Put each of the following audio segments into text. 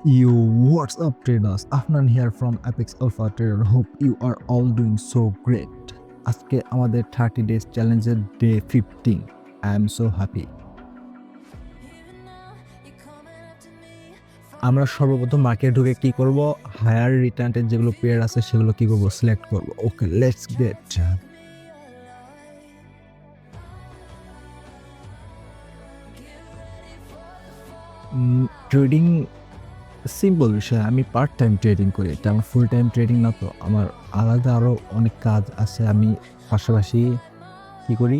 Yo, what's up, traders? Afnan here from Apex Alpha Trader. Hope you are all doing so great. আজকে আমাদের 30 days চ্যালেঞ্জের day 15. I am so happy. আমরা সর্বপ্রথম market ঢুকে কি করব? হায়ার রিটার্নের যেগুলো পেয়ার আছে সেগুলো কি করব? সিলেক্ট করব। ওকে, লেটস গেট। ট্রেডিং সিম্পল বিষয়। আমি পার্ট টাইম ট্রেডিং করি, এটা আমার ফুল টাইম ট্রেডিং না। তো আমার আলাদা আরও অনেক কাজ আছে, আমি পাশাপাশি কি করি,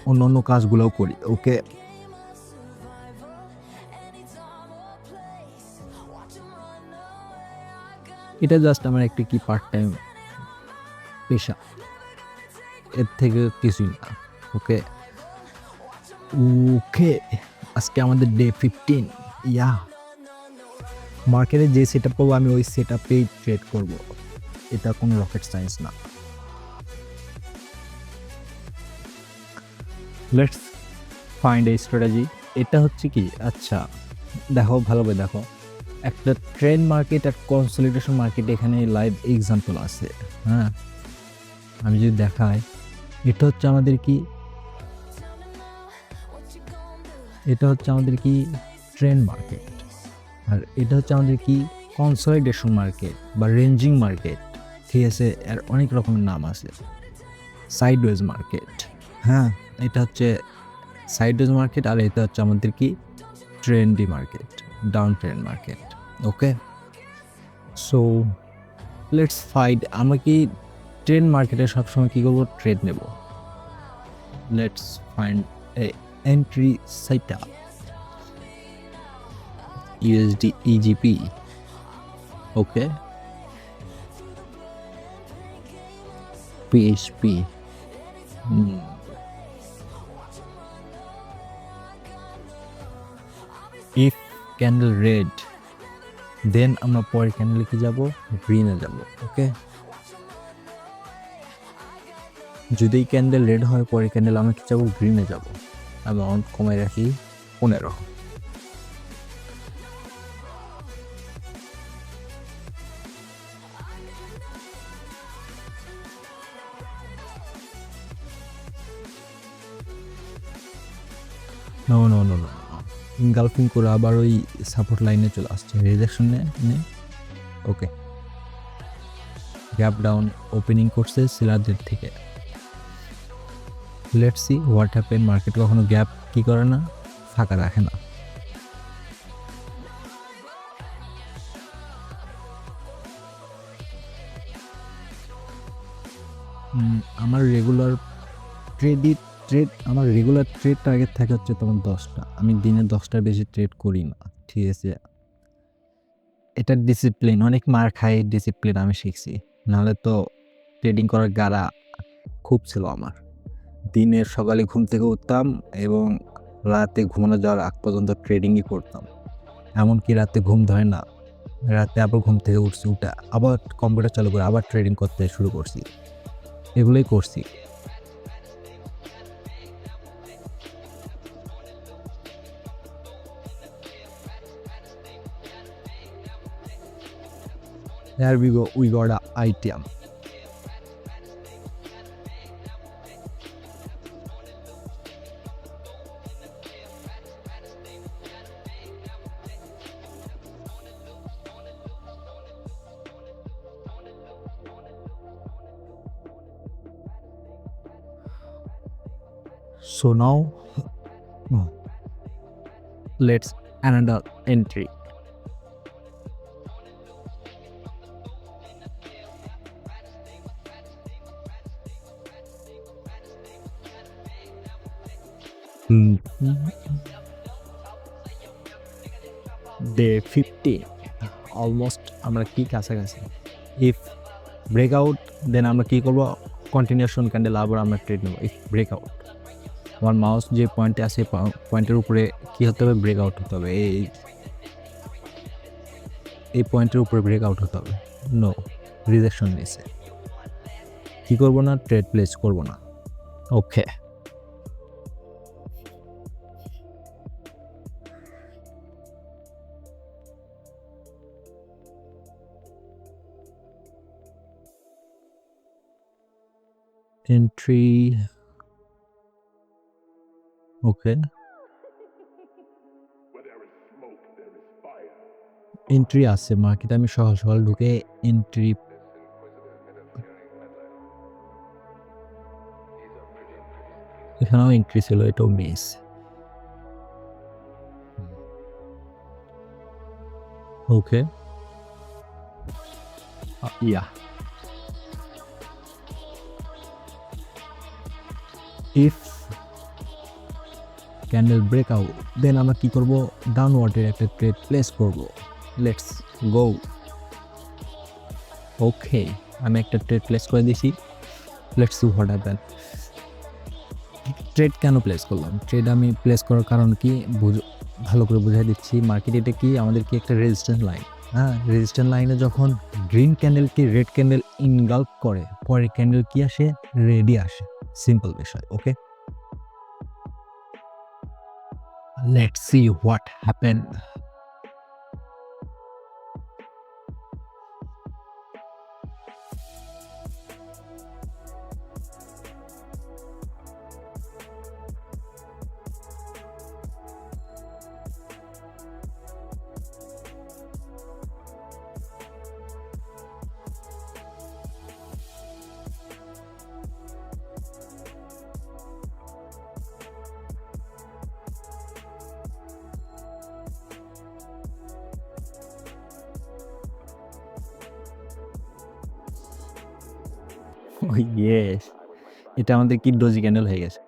অন্য অন্য কাজগুলোও করি। ওকে, এটা জাস্ট আমার একটি কি পার্ট টাইম পেশা, এর থেকে কিছুই না। ওকে ওকে, আজকে আমাদের ডে 15। ইয়া, মার্কেটে যে সেট আপ পাবো আমি ওই সেট আপেই ট্রেড করবো, এটা কোনো রকেট সায়েন্স না। Let's find A strategy. এটা হচ্ছে কি, আচ্ছা দেখো, ভালোভাবে দেখো, একটা ট্রেন্ড মার্কেট আর কনসলিডেশন মার্কেট, এখানে লাইভ এক্সাম্পল আছে। হ্যাঁ, আমি যদি দেখাই, এটা হচ্ছে আমাদের কি, এটা হচ্ছে আমাদের কি ট্রেন্ড মার্কেট, আর এটা হচ্ছে আমাদের কি কনসলিডেশন মার্কেট বা রেঞ্জিং মার্কেট। ঠিক আছে, এর অনেক রকমের নাম আছে। সাইডওয়েজ মার্কেট, হ্যাঁ, এটা হচ্ছে সাইডওয়েজ মার্কেট, আর এটা হচ্ছে আমাদের কি trendy market, down trend market. Okay, so let's fight. আমরা কি ট্রেন্ড মার্কেটে সবসময় কী করবো? ট্রেড নেব। Let's find a entry site up. USD EGP। Okay, PHP। If candle red, then আমরা পরের ক্যান্ডেলে কি যাব? গ্রিনে যাব। ওকে, যদি এই ক্যান্ডেল রেড হয়, পরের ক্যান্ডেল আমরা কি যাবো? গ্রিনে যাব। অ্যামাউন্ট কমে রাখি 15। No no no no, engulfing করে আবার ওই সাপোর্ট লাইনে চলে আসছে, রিজেকশন নে। ওকে, গ্যাপ ডাউন ওপেনিং করছে সেলারদের থেকে। Let's see what happen. Market কখনো গ্যাপ কি করে না, ফাঁকা রাখে না। আমার রেগুলার আমার রেগুলার ট্রেড টার্গেট থাকে হচ্ছে তোমার 10টা। আমি দিনে 10টার বেশি ট্রেড করি না। ঠিক আছে, এটা ডিসিপ্লিন, অনেক মার খাই, ডিসিপ্লিন আমি শিখছি, নাহলে তো ট্রেডিং করার গাড়া খুব ছিল আমার। দিনের সকালে ঘুম থেকে উঠতাম এবং রাতে ঘুমানো যাওয়ার আগ পর্যন্ত ট্রেডিংই করতাম। এমনকি রাতে ঘুম ধরে না, রাতে আবার ঘুম থেকে উঠছি, উঠে আবার কম্পিউটার চালু করে আবার ট্রেডিং করতে শুরু করছি, এগুলোই করছি। There we go, we got an item. So now let's another entry. Day 15, almost আমরা কি কাছাকাছি। ইফ ব্রেকআউট, দেন আমরা কি করব? কন্টিনিউশন ক্যান্ডেল আবার আমরা ট্রেড নেব। ইফ ব্রেকআউট, আমার মাউস যে পয়েন্টে আছে পয়েন্টের উপরে কি হতে হবে? ব্রেকআউট হতে হবে। এই পয়েন্টের উপরে ব্রেকআউট হতে হবে। নো, রিজেকশন নিয়েছে, কি করব না? ট্রেড প্লেস করব না। ওকে, এন্ট্রি, ওকে, এন্ট্রি আছে মার্কেটে। আমি সকাল সকাল ঢুকে এন্ট্রি, এখানেও এন্ট্রি ছিল, এটাও মিস। Okay, yeah, if candle breakout, then আমরা কি করব, ডাউনওয়ার্ডের একটা ট্রেড প্লেস করব। Let's go. ওকে, আমি একটা ট্রেড প্লেস করে দিয়েছি। Let's see what happen. Trade কেন প্লেস করলাম? ট্রেড আমি প্লেস করার কারণ কি ভালো করে বুঝাই দিচ্ছি। মার্কেট এটা কি, আমাদের কি একটা রেজিস্ট্যান্স লাইন। হ্যাঁ, রেজিস্ট্যান্স লাইনে যখন গ্রিন ক্যান্ডেলকে রেড ক্যান্ডেল ইনগাল্প করে, পরে ক্যান্ডেল কি আসে, রেডি আসে। সিম্পল বিষয়। Okay, let's see what happen. Yes, এটা আমাদের কি ডোজি ক্যান্ডেল হয়ে গেছে।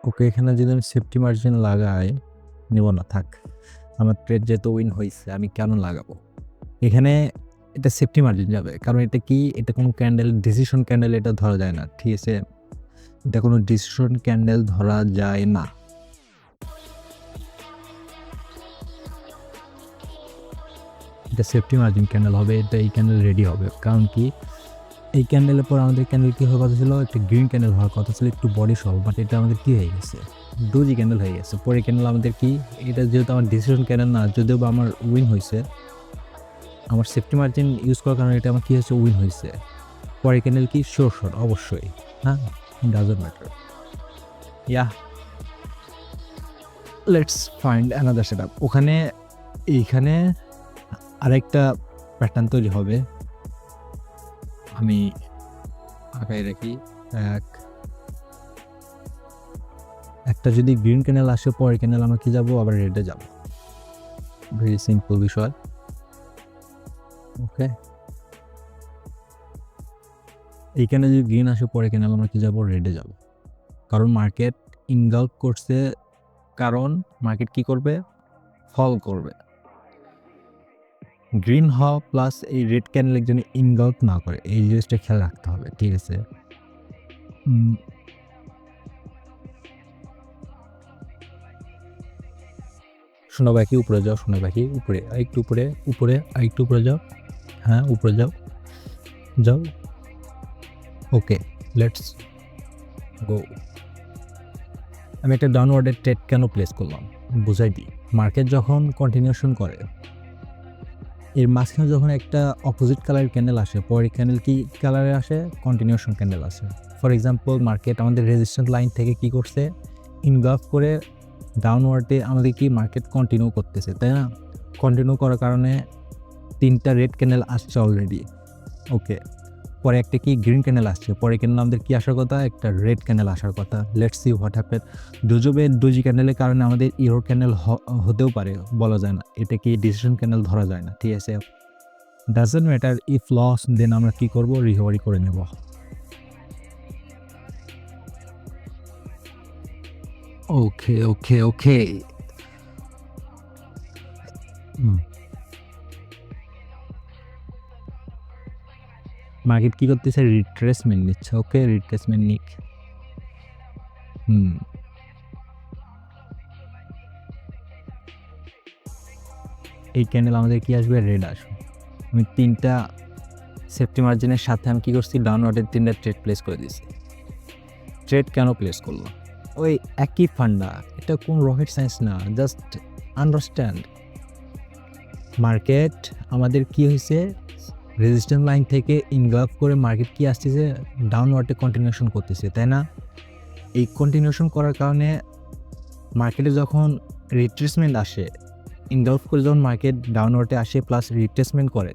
ওকে, এখানে যদি আমি সেফটি মার্জিন লাগাই, নেব না, থাক। আমার ট্রেড যেহেতু উইন হয়েছে, আমি কেন লাগাবো? এখানে এটা সেফটি মার্জিন যাবে, কারণ এটা কি, এটা কোনো ক্যান্ডেল, ডিসিশন ক্যান্ডেল এটা ধরা যায় না। ঠিক আছে, এটা কোনো ডিসিশন ক্যান্ডেল ধরা যায় না। এটা সেফটি মার্জিন ক্যান্ডেল হবে, এটা এই ক্যান্ডেল রেডি হবে। কারণ কি, এই ক্যান্ডেলের পর আমাদের ক্যান্ডেল কী হওয়ার কথা ছিল, একটা গ্রিন ক্যান্ডেল হওয়ার কথা ছিল, একটু বডি সহ, বাট এটা আমাদের কী হয়ে গেছে, ডোজি ক্যান্ডেল হয়ে গেছে। পরে ক্যান্ডেল আমাদের কি, এটা যেহেতু আমার ডিসিশন ক্যান্ডেল না, যদিও বা আমার উইন হয়েছে, আমার সেফটি মার্জিন ইউজ করার কারণে এটা আমার কী হয়েছে, উইন হয়েছে। পরে ক্যান্ডেল কি, শোর অবশ্যই, হ্যাঁ, doesn't matter. Yeah, let's find another setup. ওখানে, এইখানে আরেকটা প্যাটার্ন তৈরি হবে, আমি আঁকাই রাখি। একটা যদি গ্রিন ক্যান্ডেল আসে, পরের ক্যান্ডেল আমরা কি যাবো, আবার রেডে যাব। ভেরি সিম্পল বিষয়। ওকে, এইখানে যদি গ্রিন আসে, পরের ক্যান্ডেল আমরা কি যাব, রেডে যাব। কারণ মার্কেট ইনগাল্প করছে, কারণ মার্কেট কি করবে, ফল করবে। গ্রিন হওয়া প্লাস এই রেড ক্যান্ডেলের জন্য ইনগাল্প না করে, এই জিনিসটা খেয়াল রাখতে হবে। ঠিক আছে, শোনো বাকি, উপরে যাও, শোনো বাকি, উপরে, আরেকটু উপরে, উপরে, আরেকটু উপরে যাও, হ্যাঁ, উপরে যাও, যাও। ওকে, লেটস গো। আমি একটা ডাউনওয়ার্ডের ট্রেড কেন প্লেস করলাম বুঝাই দিই। মার্কেট যখন কন্টিনিউশন করে, এর মাঝখানে যখন একটা অপোজিট কালারের ক্যান্ডেল আসে, পরের ক্যান্ডেল কি কালারে আসে, কন্টিনিউশন ক্যান্ডেল আসে। ফর এক্সাম্পল, মার্কেট আমাদের রেজিস্ট্যান্স লাইন থেকে কি করছে, ইনগাল্ফ করে ডাউনওয়ার্ডে আমাদের কি মার্কেট কন্টিনিউ করতেছে, তাই না? কন্টিনিউ করার কারণে তিনটা রেড ক্যান্ডেল আসছে অলরেডি। ওকে, পরে একটা কি গ্রিন ক্যান্ডেল আসছে, পরে ক্যান্ডেল আমাদের কি আসার কথা, একটা রেড ক্যান্ডেল আসার কথা। Let's see what happen. Doji ক্যান্ডেলের কারণে আমাদের ইরো ক্যান্ডেল হতেও পারে, বলা যায় না। এটা কি ডিসিশন ক্যান্ডেল ধরা যায় না। ঠিক আছে, ডাজন্ট ম্যাটার। ইফ লস, দেন আমরা কি করব, রিকভারি করে নেব। ওকে ওকে ওকে, মার্কেট কি করতেছে, রিট্রেসমেন্ট নিচ্ছে। ওকে, রিট্রেসমেন্ট নিক। এই ক্যান্ডেল আমাদের কি আসবে, রেড আসবে। আমি তিনটা সেফটি মার্জিনের সাথে আমি কী করছি, ডাউনওয়ার্ডের তিনটা ট্রেড প্লেস করে দিয়েছি। ট্রেড কেন প্লেস করলাম, ওই একই ফান্ডা, এটা কোন রকেট সায়েন্স না, জাস্ট আন্ডারস্ট্যান্ড। মার্কেট আমাদের কি হয়েছে, রেজিস্ট্যান্স লাইন থেকে ইনগালফ করে মার্কেট কি আসতেছে, ডাউনওয়ার্ডে কন্টিনিউশন করতেছে, তাই না? এই কন্টিনিউশন করার কারণে মার্কেটে যখন রিট্রেসমেন্ট আসে, ইনগালফ করে যখন মার্কেট ডাউনওয়ার্ডে আসে প্লাস রিট্রেসমেন্ট করে,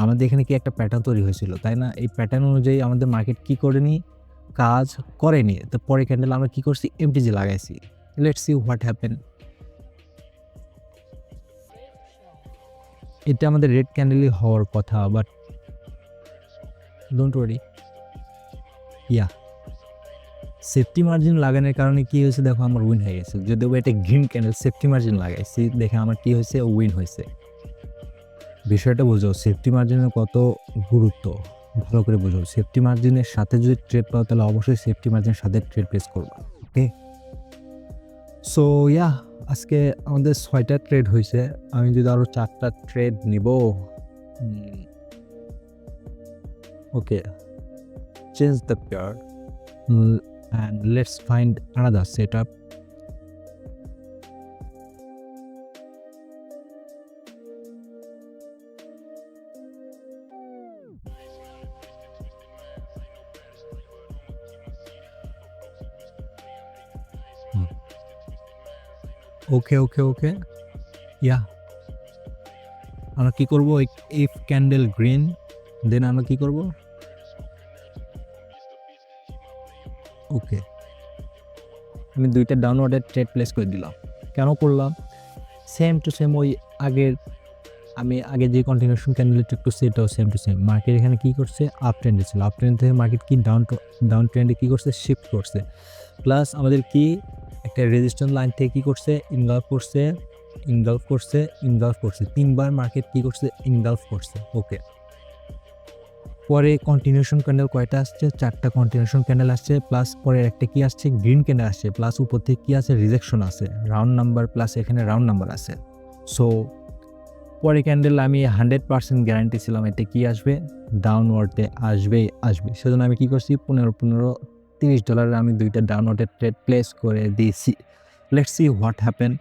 আমাদের এখানে কি একটা প্যাটার্ন তৈরি হয়েছিল, তাই না? এই প্যাটার্ন অনুযায়ী আমাদের মার্কেট কি করেনি, কাজ করেনি। তো পরে ক্যান্ডেল আমরা কি করছি, এমটিজি লাগাইছি। Let's see what happen. এটা আমাদের রেড ক্যান্ডেলই হওয়ার কথা, but don't worry. Yeah, safety margin লাগানোর কারণে কি হয়েছে দেখো, আমার উইন হয়ে গেছে। যদিও এটা গ্রিন ক্যান্ডেল, সেফটি মার্জিন লাগাইছি দেখে আমার কি হয়েছে, উইন হয়েছে। বিষয়টা বোঝো, সেফটি মার্জিনের কত গুরুত্ব ভালো করে বোঝো। সেফটি মার্জিনের সাথে যদি ট্রেড পাও তাহলে অবশ্যই সেফটি মার্জিনের সাথে ট্রেড প্লেস করবা। ওকে, সো ইয়া, আজকে আমাদের 6টা ট্রেড হয়েছে। আমি যদি আরও 4টা ট্রেড নিব। Okay, change the pair and let's find another setup. Okay, yeah, আমরা কি করব, ইফ ক্যান্ডেল গ্রিন, দেন আমরা কি করব, ওকে, আমি 2টা ডাউনওয়ার্ডের ট্রেড প্লেস করে দিলাম। কেন করলাম, সেম টু সেম ওই আগের, আমি আগে যে কন্টিনিউশন ক্যান্ডেল ট্রেড করছি এটাও সেম টু সেম। মার্কেট এখানে কি করছে, আপ ট্রেন্ডে ছিল, আপ ট্রেন্ড থেকে মার্কেট কি ডাউন ট্রেন্ডে কি করছে, শিফট করছে। প্লাস আমাদের কি একটা রেজিস্ট্যান্স লাইন থেকে কি করছে, ইনগালফ করছে, 3বার মার্কেট কি করছে, ইনগালফ করছে। ওকে, পরে কন্টিনিউশন ক্যান্ডেল কয়টা আসছে, 4টা কন্টিনিউশন ক্যান্ডেল আসছে, প্লাস পরে একটা কি আসছে, গ্রিন ক্যান্ডেল আসছে, প্লাস উপর থেকে কি আছে, রিজেকশন আছে, রাউন্ড নাম্বার, প্লাস এখানে রাউন্ড নাম্বার আছে। সো পরে ক্যান্ডেল আমি 100% গ্যারান্টি ছিলাম এটা কি আসবে, ডাউনওয়ার্ডে আসবে। সেজন্য আমি কি করছি, 15 $30 আমি 2টা ডাউনওয়ার্ডের ট্রেড প্লেস করে দিয়েছি। Let's see what happen.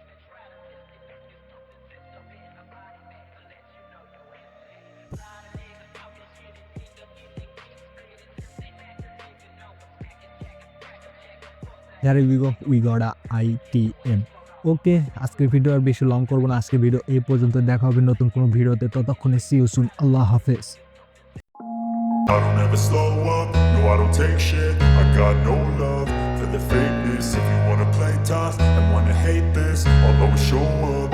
Here we got a ITM. ওকে, আজকের ভিডিও আর বেশি লং করবো না। আজকের ভিডিও এই পর্যন্ত, দেখা হবে নতুন কোনো ভিডিওতে। ততক্ষণে সি ইউ সুন, আল্লাহ হাফেজ। I don't ever slow up, no I don't take shit. I got no love for the fakeness. If you wanna play tough and wanna hate this, I'll always show up.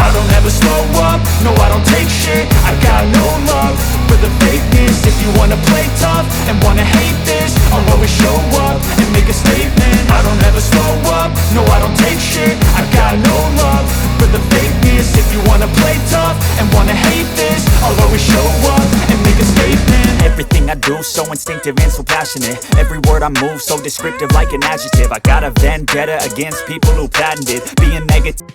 I don't ever slow up, no I don't take shit. I got no love for the fakeness. If you wanna play tough and wanna hate this, I'll always show up and make a statement. I don't ever slow up, no I don't take shit. I got no love for the fakeness. If you wanna play tough and wanna hate this, I'll always show up and make a statement. Everything I do so instinctive and so passionate. Every word I move so descriptive like an adjective. I got a vendetta against people who patented being negative.